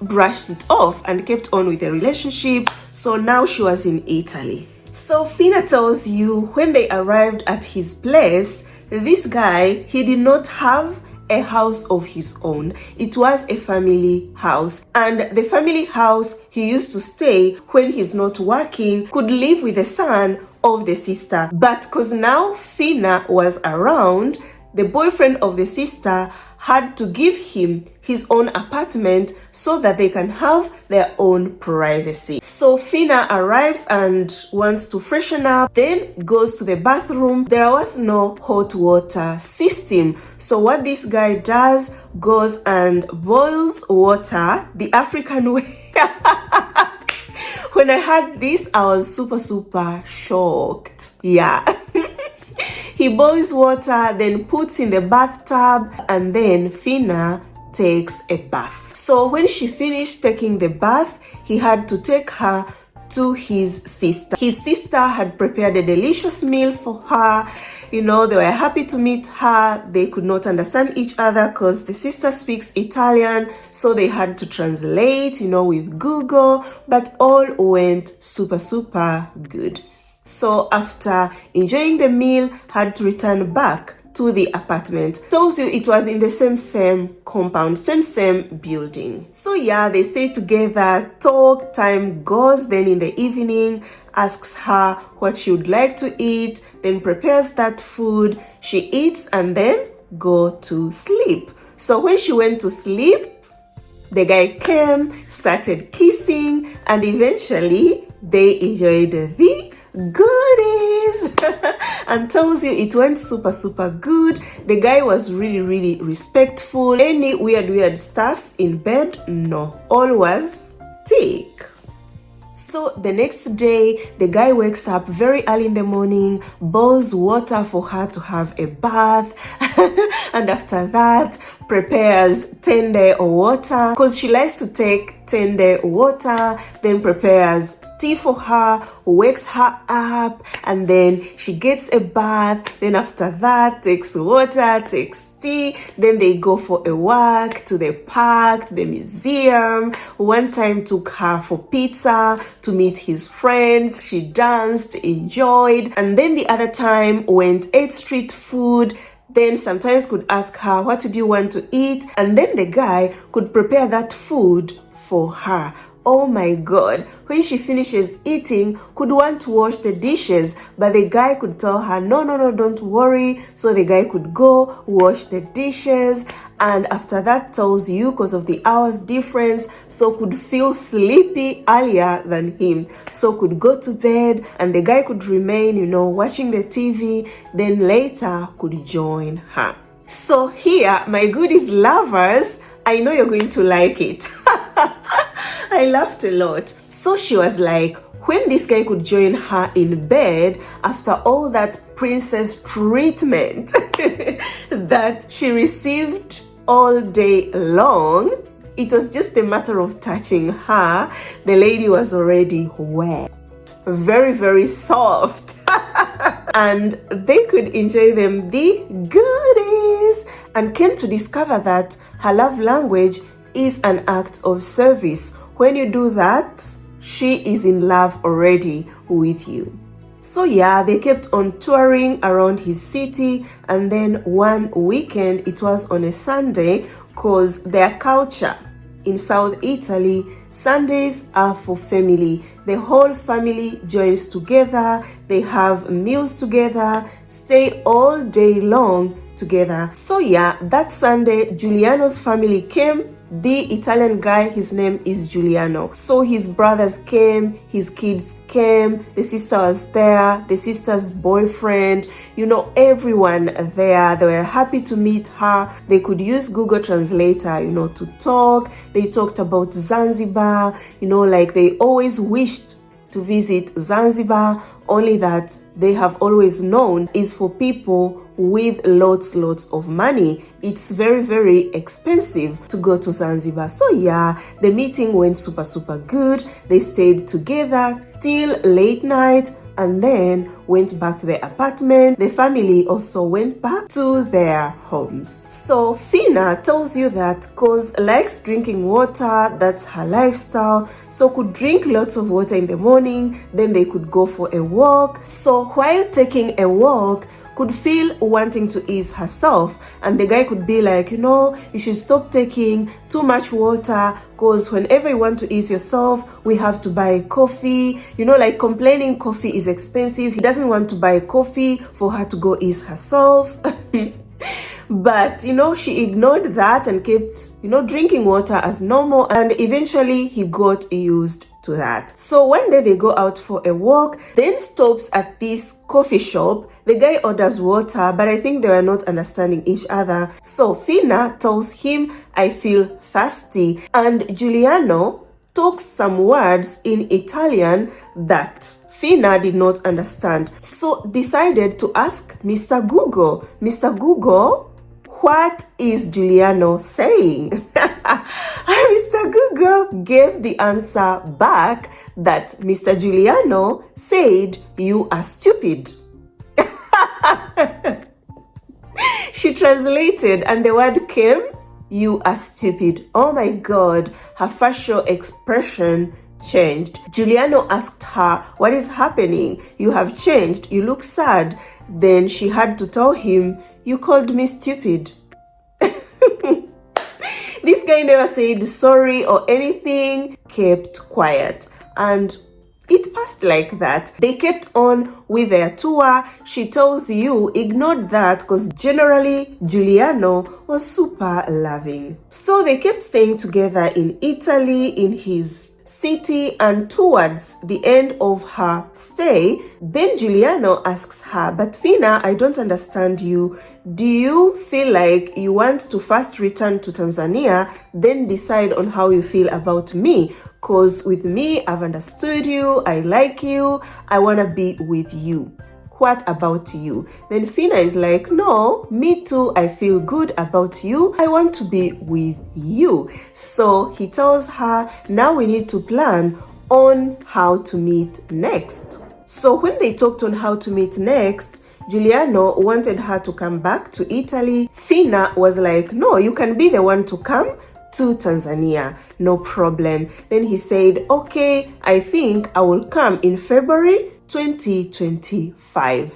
brushed it off and kept on with the relationship. So now she was in Italy. So Fina tells you when they arrived at his place, this guy, he did not have a house of his own. It was a family house, and the family house he used to stay when he's not working could live with the son of the sister. But because now Fina was around, the boyfriend of the sister had to give him his own apartment so that they can have their own privacy. So Fina arrives and wants to freshen up, then goes to the bathroom. There was no hot water system. So what this guy does, goes and boils water the African way. When I heard this, I was super shocked. Yeah. He boils water, then puts in the bathtub, and then Fina takes a bath. So when she finished taking the bath, he had to take her to his sister. His sister had prepared a delicious meal for her. You know, they were happy to meet her. They could not understand each other because the sister speaks Italian, so they had to translate, you know, with Google, but all went super good. So after enjoying the meal, had to return back to the apartment. Tells you it was in the same compound, same building. So yeah, they stay together, talk, time goes. Then in the evening, asks her what she would like to eat, then prepares that food. She eats and then go to sleep. So when she went to sleep, the guy came, started kissing, and eventually they enjoyed the goodies. And tells you it went super good. The guy was really respectful. Any weird stuffs in bed? No, all was tick. So the next day, the guy wakes up very early in the morning, boils water for her to have a bath, and after that prepares tende water because she likes to take tende water, then prepares tea for her, wakes her up, and then she gets a bath. Then after that, takes water, takes tea, then they go for a walk to the park, the museum. One time took her for pizza to meet his friends. She danced, enjoyed, and then the other time went ate street food. Then sometimes could ask her, what do you want to eat? And then the guy could prepare that food for her. Oh my God, when she finishes eating, could want to wash the dishes, but the guy could tell her, no, don't worry. So the guy could go wash the dishes, and after that tells you, because of the hours difference, so could feel sleepy earlier than him. So could go to bed, and the guy could remain, you know, watching the TV, then later could join her. So here, my goodies lovers, I know you're going to like it. I laughed a lot. So she was like, when this guy could join her in bed after all that princess treatment that she received all day long, it was just a matter of touching her. The lady was already wet, very soft. And they could enjoy them the goodies, and came to discover that her love language is an act of service. When you do that, she is in love already with you. So yeah, they kept on touring around his city, and then one weekend, it was on a Sunday, because their culture in South Italy, Sundays are for family. The whole family joins together, they have meals together, stay all day long together. So yeah, that Sunday, Giuliano's family came The Italian guy, his name is Giuliano. So his brothers came, his kids came, the sister was there, the sister's boyfriend, everyone there. They were happy to meet her. They could use Google Translator, to talk. They talked about Zanzibar, like they always wished to visit Zanzibar, only that they have always known is for people with lots of money. It's very, very expensive to go to Zanzibar. So yeah, the meeting went super good. They stayed together till late night and then went back to their apartment. The family also went back to their homes. So Fina tells you that cause likes drinking water, that's her lifestyle, so could drink lots of water in the morning, then they could go for a walk. So while taking a walk, could feel wanting to ease herself, and the guy could be like, you should stop taking too much water, because whenever you want to ease yourself, we have to buy coffee, like complaining coffee is expensive. He doesn't want to buy coffee for her to go ease herself. But she ignored that and kept drinking water as normal, and eventually he got used to that. So one day they go out for a walk, then stops at this coffee shop. The guy orders water, but I think they were not understanding each other. So Fina tells him, I feel thirsty, and Giuliano talks some words in Italian that Fina did not understand. So decided to ask Mr. Google. Mr. Google, what is Giuliano saying? And Mr. Google gave the answer back that Mr. Giuliano said, you are stupid. She translated and the word came, you are stupid. Oh my God, her facial expression changed. Giuliano asked her, what is happening? You have changed, you look sad. Then she had to tell him, you called me stupid. This guy never said sorry or anything, kept quiet, and it passed like that. They kept on with their tour. She tells you, ignored that because generally Giuliano was super loving. So they kept staying together in Italy, in his city, and towards the end of her stay, then Giuliano asks her, but Fina, I don't understand you. Do you feel like you want to first return to Tanzania, then decide on how you feel about me? Because with me, I've understood you, I like you, I want to be with you. What about you? Then Fina is like, no, me too, I feel good about you, I want to be with you. So he tells her, now we need to plan on how to meet next. So when they talked on how to meet next, Giuliano wanted her to come back to Italy. Fina was like, no, you can be the one to come to Tanzania, no problem. Then he said, okay, I think I will come in February 2025.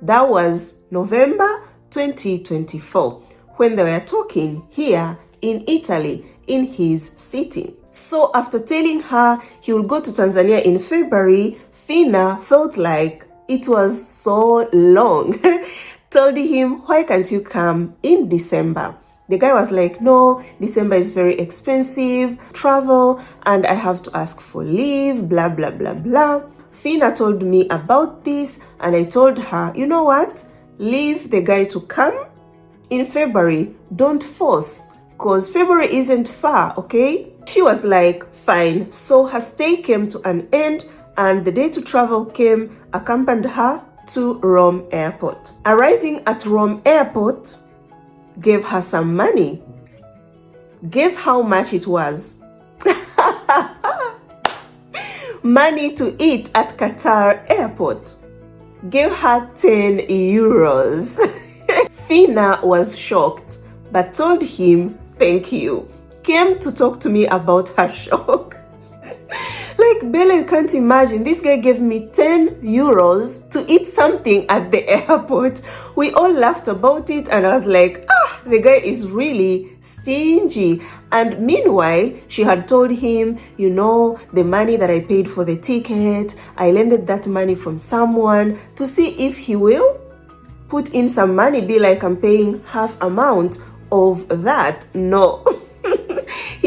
That was November 2024 when they were talking here in Italy in his city. So after telling her he will go to Tanzania in February, Fina felt like it was so long. Told him, why can't you come in December? The guy was like, no, December is very expensive, travel, and I have to ask for leave, blah, blah, blah, blah. Fina told me about this, and I told her, you know what? Leave the guy to come in February. Don't force, because February isn't far, okay? She was like, fine. So her stay came to an end, and the day to travel came, accompanied her to Rome Airport. Arriving at Rome Airport, gave her some money. Guess how much it was? Money to eat at Qatar Airport. Gave her 10 euros. Fina was shocked, but told him, thank you. Came to talk to me about her shock. Like, Bella, you can't imagine. This guy gave me 10 euros to eat something at the airport. We all laughed about it, and I was like, the guy is really stingy. And meanwhile, she had told him, you know, the money that I paid for the ticket, I lended that money from someone to see if he will put in some money, be like, I'm paying half amount of that. No.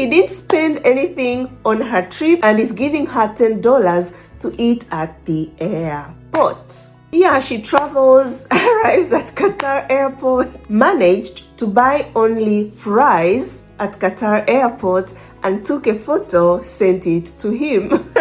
he didn't spend anything on her trip and is giving her $10 to eat at the airport. Yeah, she travels, arrives at Qatar airport, managed to buy only fries at Qatar airport and took a photo, sent it to him.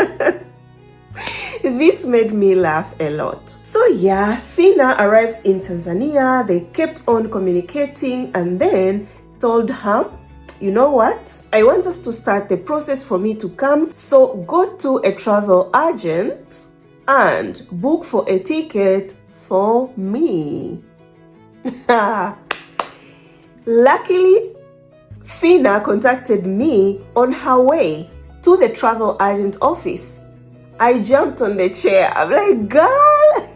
This made me laugh a lot. So yeah, Fina arrives in Tanzania. They kept on communicating and then told her, you know what? I want us to start the process for me to come. So go to a travel agent and book for a ticket for me. Luckily, Fina contacted me on her way to the travel agent office. I jumped on the chair. I'm like, girl,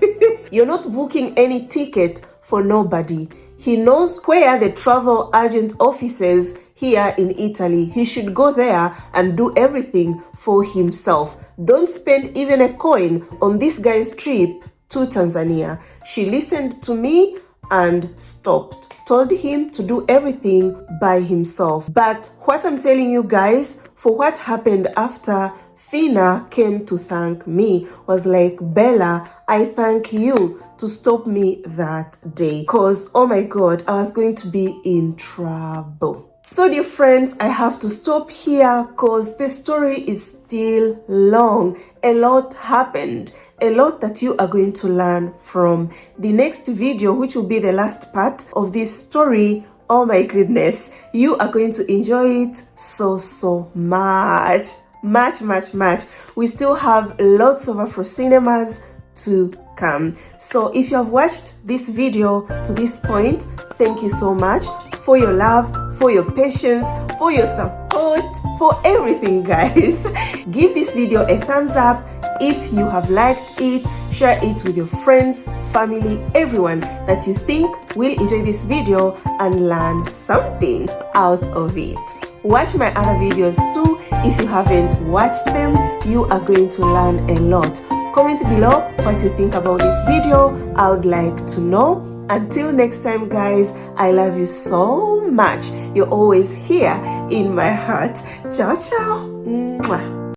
you're not booking any ticket for nobody. He knows where the travel agent office is here in Italy. He should go there and do everything for himself. Don't spend even a coin on this guy's trip to Tanzania. She listened to me and stopped. Told him to do everything by himself. But what I'm telling you guys, for what happened after Fina came to thank me was like, Bella, I thank you to stop me that day. Because, oh my God, I was going to be in trouble. So dear friends, I have to stop here because the story is still long. A lot happened. A lot that you are going to learn from. The next video, which will be the last part of this story, oh my goodness, you are going to enjoy it so much. Much. We still have lots of Afro cinemas to come. So if you have watched this video to this point, thank you so much for your love, for your patience, for your support, for everything, guys. Give this video a thumbs up if you have liked it. Share it with your friends, family, everyone that you think will enjoy this video and learn something out of it. Watch my other videos too. If you haven't watched them, you are going to learn a lot. Comment below what you think about this video. I would like to know. Until next time, guys, I love you so much. You're always here in my heart. Ciao, ciao. Mwah.